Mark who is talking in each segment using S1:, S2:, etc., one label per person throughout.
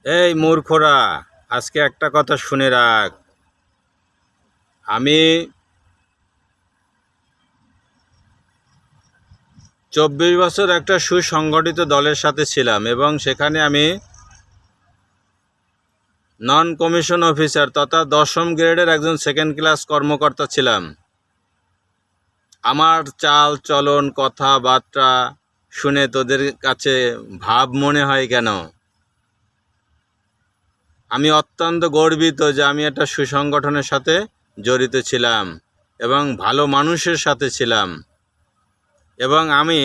S1: এই মূর্খরা, আজকে একটা কথা শুনে রাখ। আমি 24 বছর একটা সুসংগঠিত দলের সাথে ছিলাম এবং সেখানে আমি নন কমিশন অফিসার তথা 10ম গ্রেডের একজন সেকেন্ড ক্লাস কর্মকর্তা ছিলাম। আমার চাল চলন কথাবার্তা শুনে তোদের কাছে ভাব মনে হয় কেন? আমি অত্যন্ত গর্বিত যে আমি একটা সুসংগঠনের সাথে জড়িত ছিলাম এবং ভালো মানুষের সাথে ছিলাম এবং আমি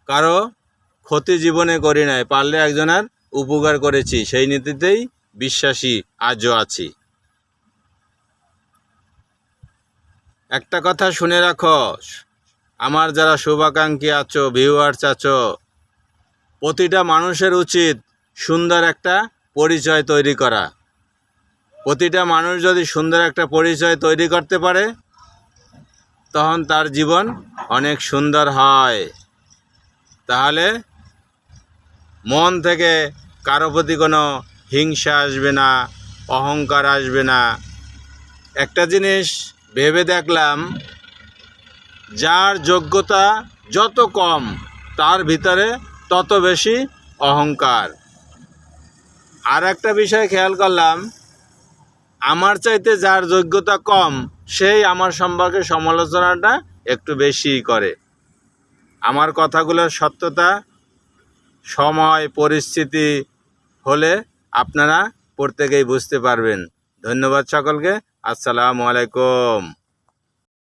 S1: কারো ক্ষতি জীবনে করি নাই, পারলে একজনের উপকার করেছি। সেই নীতিতেই বিশ্বাসী আজও আছি। একটা কথা শুনে রাখো, আমার যারা শুভাকাঙ্ক্ষী আছো, ভিউয়ার্স আছো, প্রতিটা মানুষের উচিত সুন্দর একটা পরিচয় তৈরি করা। প্রতিটা মানুষ যদি সুন্দর একটা পরিচয় তৈরি করতে পারে তখন তার জীবন অনেক সুন্দর হয়। তাহলে মন থেকে কারো প্রতি কোনো হিংসা আসবে না, অহংকার আসবে না। একটা জিনিস ভেবে দেখলাম, যার যোগ্যতা যত কম তার ভিতরে তত বেশি অহংকার। আর একটা বিষয় খেয়াল করলাম, আমার চাইতে যার যোগ্যতা কম সেই আমার সম্পর্কে সমালোচনাটা একটু বেশিই করে। আমার কথাগুলোর সত্যতা সময় পরিস্থিতি হলে আপনারা প্রত্যেকেই বুঝতে পারবেন। ধন্যবাদ সকলকে। আসসালামু আলাইকুম।